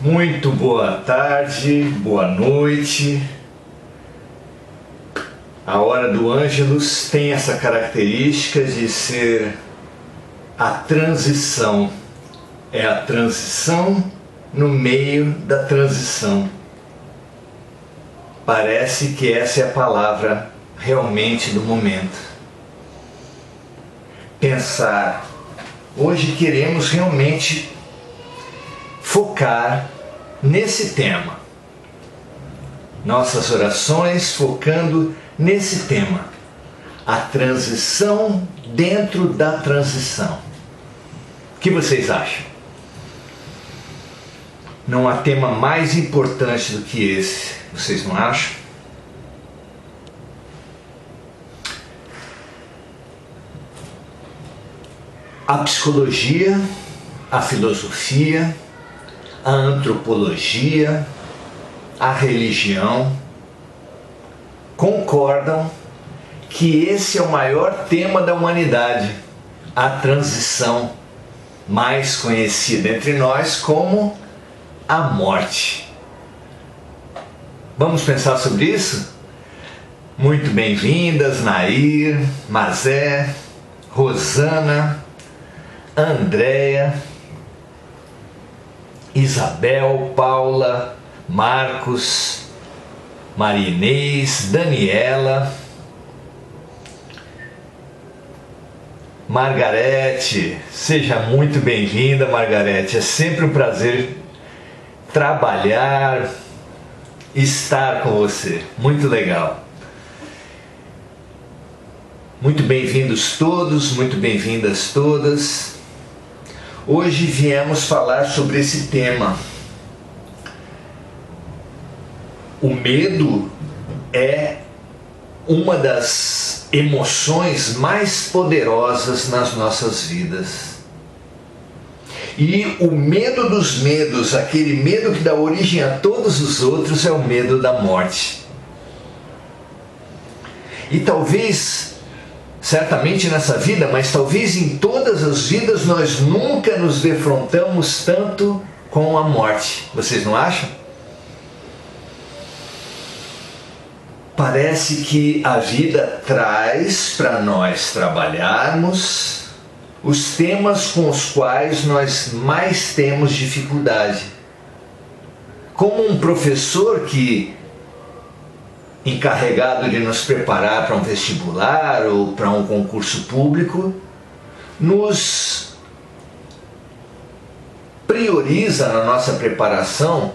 Muito boa tarde, boa noite. A hora do Ângelus tem essa característica de ser a transição. É a transição no meio da transição. Parece que essa é a palavra realmente do momento. Pensar. Hoje queremos realmente focar nesse tema. Nossas orações focando nesse tema. A transição dentro da transição. O que vocês acham? Não há tema mais importante do que esse, vocês não acham? A psicologia, a filosofia, a antropologia, a religião concordam que esse é o maior tema da humanidade, a transição, mais conhecida entre nós como a morte. Vamos pensar sobre isso? Muito bem-vindas, Nair, Mazé, Rosana, Andréia, Isabel, Paula, Marcos, Marinês, Daniela, Margarete. Seja muito bem-vinda, Margarete. É sempre um prazer trabalhar, estar com você. Muito legal. Muito bem-vindos todos, muito bem-vindas todas. Hoje viemos falar sobre esse tema. O medo é uma das emoções mais poderosas nas nossas vidas. E o medo dos medos, aquele medo que dá origem a todos os outros, é o medo da morte. E talvez, certamente nessa vida, mas talvez em todas as vidas, nós nunca nos defrontamos tanto com a morte. Vocês não acham? Parece que a vida traz para nós trabalharmos os temas com os quais nós mais temos dificuldade. Como um professor que, encarregado de nos preparar para um vestibular ou para um concurso público, nos prioriza na nossa preparação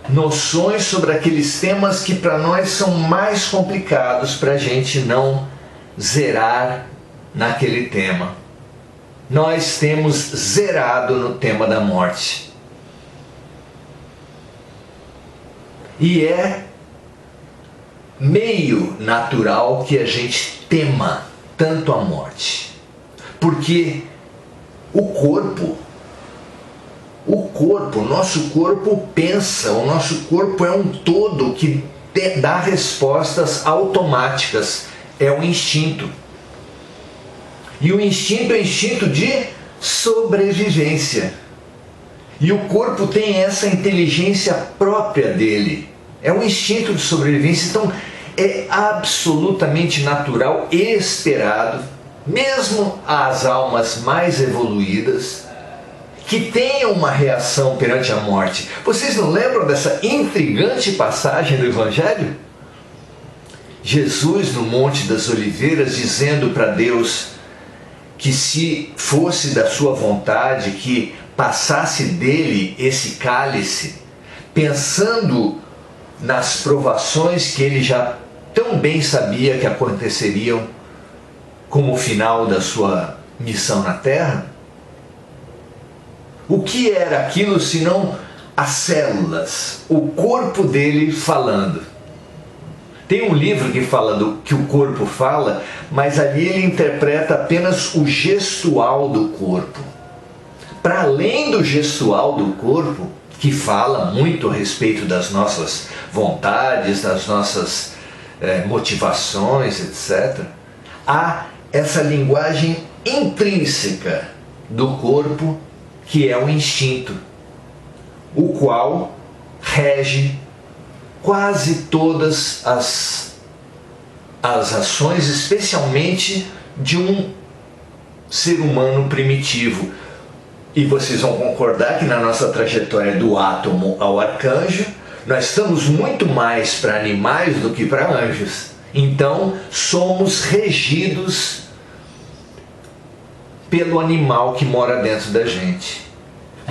noções sobre aqueles temas que para nós são mais complicados para a gente não zerar naquele tema. Nós temos zerado no tema da morte. E é meio natural que a gente tema tanto a morte. Porque o nosso corpo pensa, o nosso corpo é um todo que dá respostas automáticas, é o instinto. E o instinto é o instinto de sobrevivência. E o corpo tem essa inteligência própria dele, é um instinto de sobrevivência, então é absolutamente natural e esperado, mesmo as almas mais evoluídas, que tenham uma reação perante a morte. Vocês não lembram dessa intrigante passagem do Evangelho? Jesus no Monte das Oliveiras dizendo para Deus que se fosse da sua vontade que passasse dele esse cálice, pensando nas provações que ele já tão bem sabia que aconteceriam como o final da sua missão na Terra. O que era aquilo senão as células, o corpo dele falando? Tem um livro que fala que o corpo fala, mas ali ele interpreta apenas o gestual do corpo. Para além do gestual do corpo, que fala muito a respeito das nossas vontades, das nossas motivações, etc., há essa linguagem intrínseca do corpo, que é o instinto. o qual rege quase todas as ações, especialmente de um ser humano primitivo. E vocês vão concordar que na nossa trajetória do átomo ao arcanjo, nós estamos muito mais para animais do que para anjos. Então, somos regidos pelo animal que mora dentro da gente.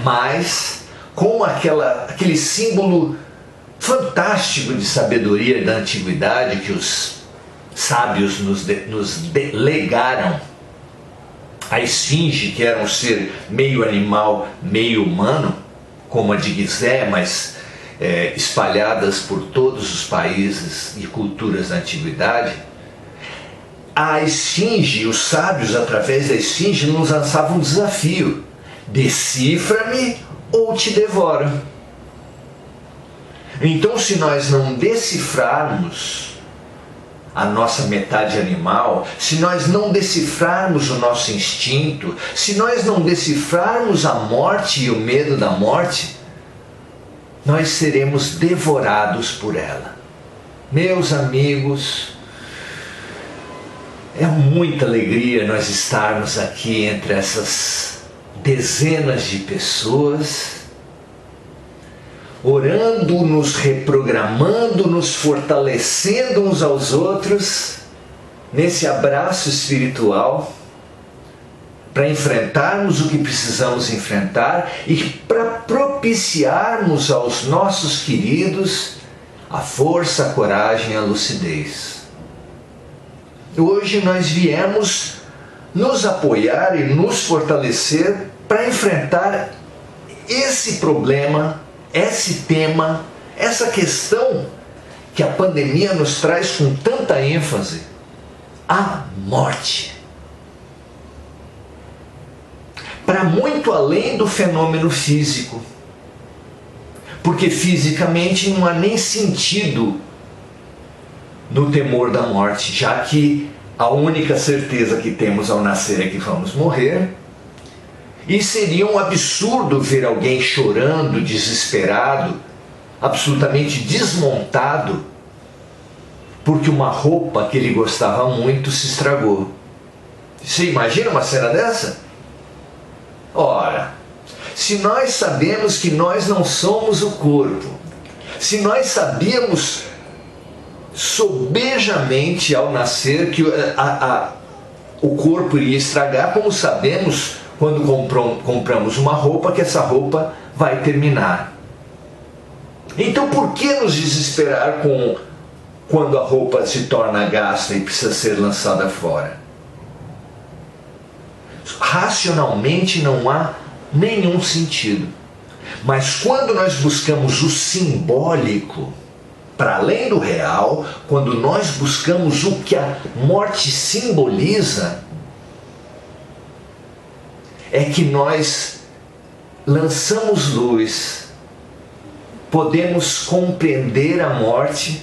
Mas, com aquele símbolo fantástico de sabedoria da antiguidade que os sábios nos legaram, a esfinge, que era um ser meio animal, meio humano, como a de Gizé, mas espalhadas por todos os países e culturas da antiguidade, a esfinge, os sábios, através da esfinge, nos lançavam um desafio: decifra-me ou te devoro. Então, se nós não decifrarmos a nossa metade animal, se nós não decifrarmos o nosso instinto, se nós não decifrarmos a morte e o medo da morte, nós seremos devorados por ela. Meus amigos, é muita alegria nós estarmos aqui entre essas dezenas de pessoas, orando, nos reprogramando, nos fortalecendo uns aos outros, nesse abraço espiritual, para enfrentarmos o que precisamos enfrentar e para propiciarmos aos nossos queridos a força, a coragem e a lucidez. Hoje nós viemos nos apoiar e nos fortalecer para enfrentar esse problema, esse tema, essa questão que a pandemia nos traz com tanta ênfase: a morte. Para muito além do fenômeno físico, porque fisicamente não há nem sentido no temor da morte, já que a única certeza que temos ao nascer é que vamos morrer. E seria um absurdo ver alguém chorando, desesperado, absolutamente desmontado, porque uma roupa que ele gostava muito se estragou. Você imagina uma cena dessa? Ora, se nós sabemos que nós não somos o corpo, se nós sabíamos sobejamente ao nascer que o corpo iria estragar, como sabemos quando compramos uma roupa que essa roupa vai terminar. Então por que nos desesperar quando a roupa se torna gasta e precisa ser lançada fora? Racionalmente não há nenhum sentido. Mas quando nós buscamos o simbólico, para além do real, quando nós buscamos o que a morte simboliza, é que nós lançamos luz, podemos compreender a morte,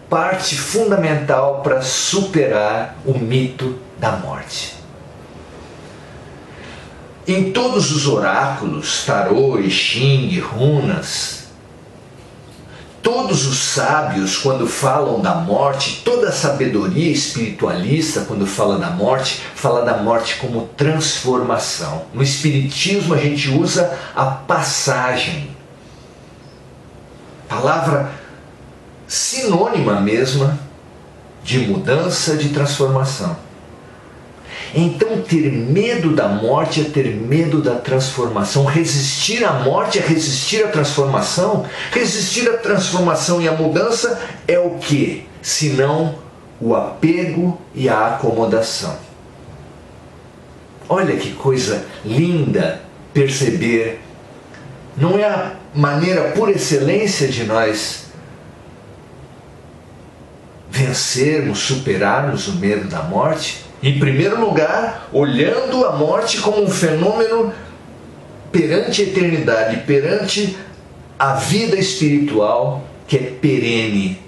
parte fundamental para superar o mito da morte. Em todos os oráculos, tarô, I Ching, runas, todos os sábios, quando falam da morte, toda a sabedoria espiritualista, quando fala da morte como transformação. No espiritismo a gente usa a passagem, palavra sinônima mesma de mudança, de transformação. Então ter medo da morte é ter medo da transformação. Resistir à morte é resistir à transformação. Resistir à transformação e à mudança é o quê? Senão o apego e a acomodação. Olha que coisa linda perceber. Não é a maneira por excelência de nós vencermos, superarmos o medo da morte? Em primeiro lugar, olhando a morte como um fenômeno perante a eternidade, perante a vida espiritual que é perene.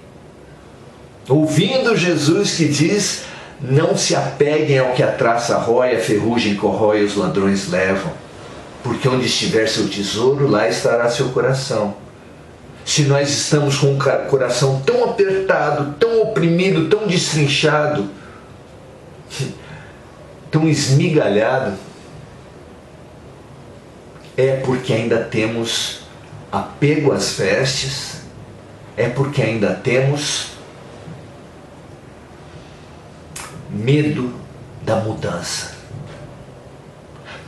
Ouvindo Jesus que diz: não se apeguem ao que a traça rói, a ferrugem corrói e os ladrões levam. porque onde estiver seu tesouro, lá estará seu coração. Se nós estamos com o coração tão apertado, tão oprimido, tão destrinchado, tão esmigalhado, é porque ainda temos apego às vestes, é porque ainda temos medo da mudança.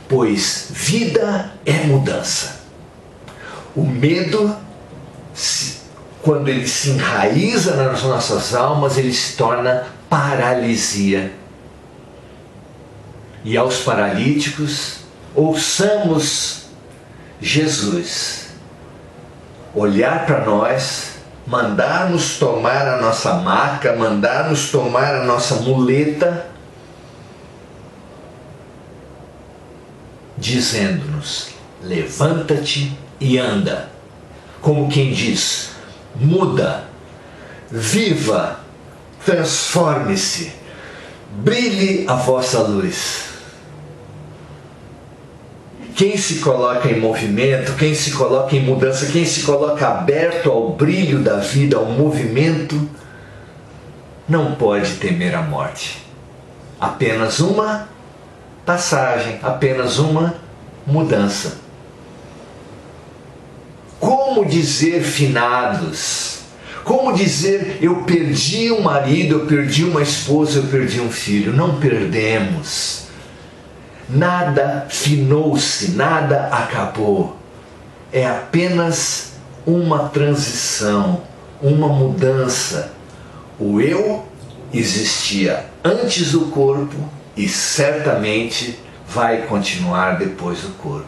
Pois vida é mudança. O medo, quando ele se enraiza nas nossas almas, ele se torna paralisia. E aos paralíticos, ouçamos Jesus olhar para nós, mandar-nos tomar a nossa maca, mandar-nos tomar a nossa muleta, dizendo-nos: levanta-te e anda. Como quem diz: muda, viva, transforme-se, brilhe a vossa luz. Quem se coloca em movimento, quem se coloca em mudança, quem se coloca aberto ao brilho da vida, ao movimento, não pode temer a morte. Apenas uma passagem, apenas uma mudança. Como dizer finados? Como dizer eu perdi um marido, eu perdi uma esposa, eu perdi um filho? Não perdemos. Nada finou-se, nada acabou. É apenas uma transição, uma mudança. O eu existia antes do corpo e certamente vai continuar depois do corpo.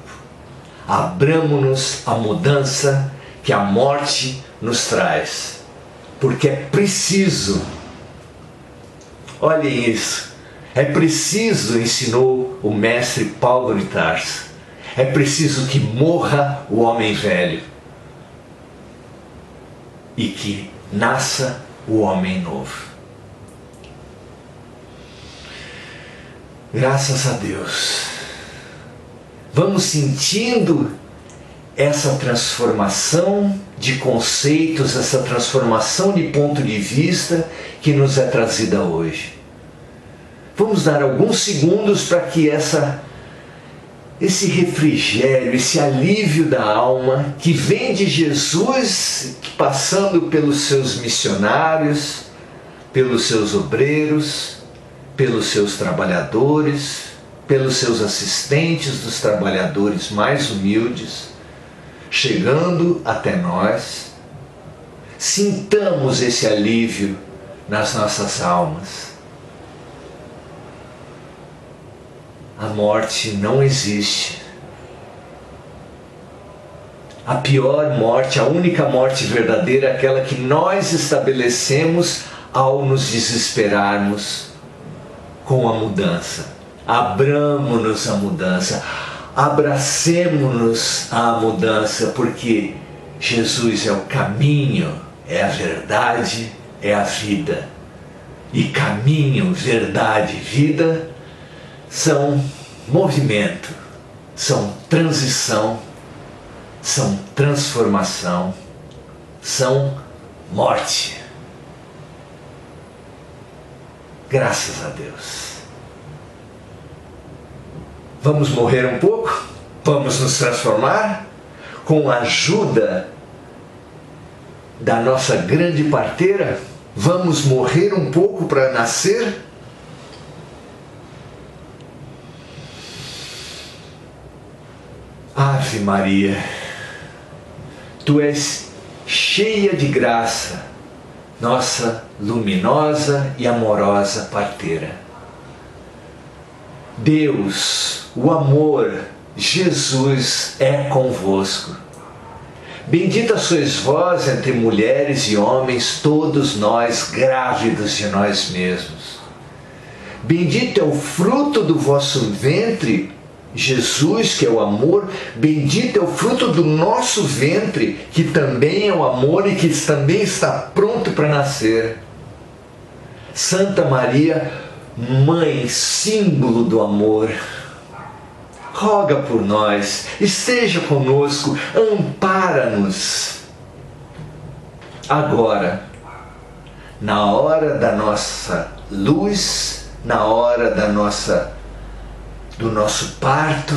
Abramo-nos a mudança que a morte nos traz, porque é preciso, olhem isso, é preciso, ensinou o mestre Paulo de Tarso, é preciso que morra o homem velho e que nasça o homem novo. Graças a Deus. Vamos sentindo essa transformação de conceitos, essa transformação de ponto de vista que nos é trazida hoje. Vamos dar alguns segundos para que esse refrigério, esse alívio da alma que vem de Jesus, passando pelos seus missionários, pelos seus obreiros, pelos seus trabalhadores, pelos seus assistentes dos trabalhadores mais humildes, chegando até nós, sintamos esse alívio nas nossas almas. A morte não existe. A pior morte, a única morte verdadeira é aquela que nós estabelecemos ao nos desesperarmos com a mudança. Abramo-nos a mudança, abracemo-nos à mudança, porque Jesus é o caminho, é a verdade, é a vida. E caminho, verdade e vida são movimento, são transição, são transformação, são morte. Graças a Deus. Vamos morrer um pouco? Vamos nos transformar? Com a ajuda da nossa grande parteira? Vamos morrer um pouco para nascer? Ave Maria, Tu és cheia de graça, nossa luminosa e amorosa parteira. Deus, o amor, Jesus é convosco. Bendita sois vós entre mulheres e homens, todos nós grávidos de nós mesmos. Bendito é o fruto do vosso ventre, Jesus, que é o amor. Bendito é o fruto do nosso ventre, que também é o amor e que também está pronto para nascer. Santa Maria, Mãe, símbolo do amor, roga por nós, esteja conosco, ampara-nos. Agora, na hora da nossa luz, na hora do nosso parto,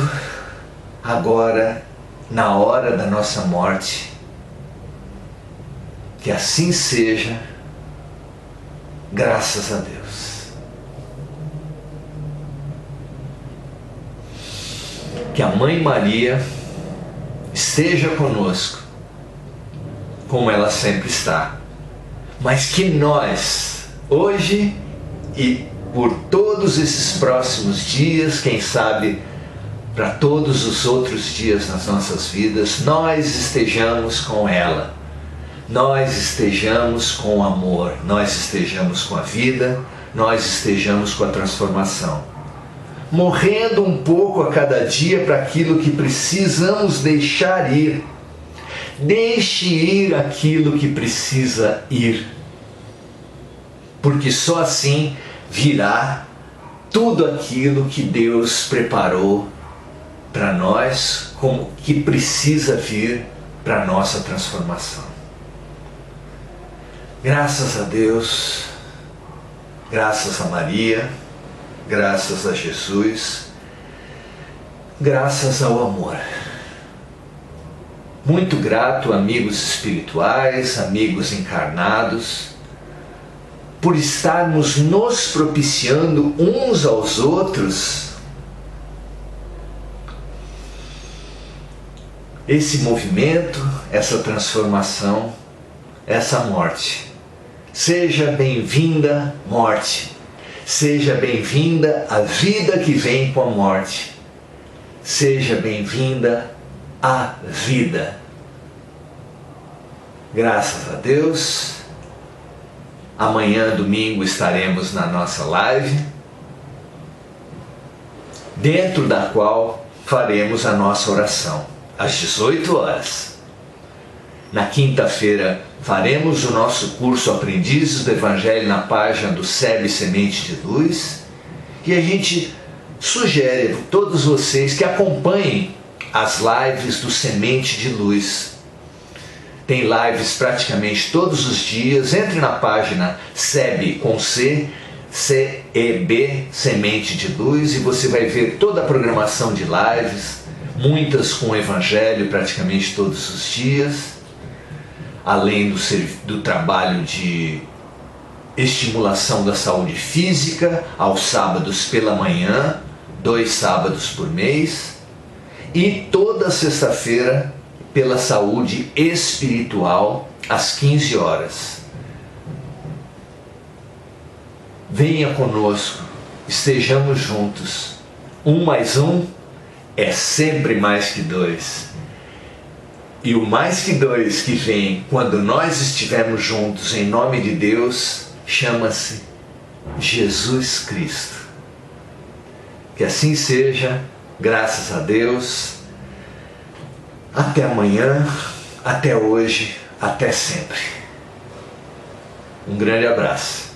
agora, na hora da nossa morte. Que assim seja, graças a Deus. Que a Mãe Maria esteja conosco, como ela sempre está, mas que nós, hoje e por todos esses próximos dias, quem sabe para todos os outros dias nas nossas vidas, nós estejamos com ela, nós estejamos com o amor, nós estejamos com a vida, nós estejamos com a transformação. Morrendo um pouco a cada dia para aquilo que precisamos deixar ir. Deixe ir aquilo que precisa ir. Porque só assim virá tudo aquilo que Deus preparou para nós, como que precisa vir para a nossa transformação. Graças a Deus, graças a Maria, graças a Jesus, graças ao amor. Muito grato, amigos espirituais, amigos encarnados, por estarmos nos propiciando uns aos outros esse movimento, essa transformação, essa morte. Seja bem-vinda, morte. Seja bem-vinda a vida que vem com a morte. Seja bem-vinda a vida. Graças a Deus. Amanhã, domingo, estaremos na nossa live, dentro da qual faremos a nossa oração, às 18 horas. Na quinta-feira, faremos o nosso curso Aprendizes do Evangelho na página do SEB Semente de Luz. E a gente sugere a todos vocês que acompanhem as lives do Semente de Luz. Tem lives praticamente todos os dias. Entre na página SEB com C, CEB, Semente de Luz, e você vai ver toda a programação de lives, muitas com o Evangelho praticamente todos os dias, além do trabalho de estimulação da saúde física, aos sábados pela manhã, 2 sábados por mês, e toda sexta-feira pela saúde espiritual, às 15 horas. Venha conosco, estejamos juntos. 1 mais 1 é sempre mais que 2. E o mais que 2 que vem quando nós estivermos juntos em nome de Deus, chama-se Jesus Cristo. Que assim seja, graças a Deus. Até amanhã, até hoje, até sempre. Um grande abraço.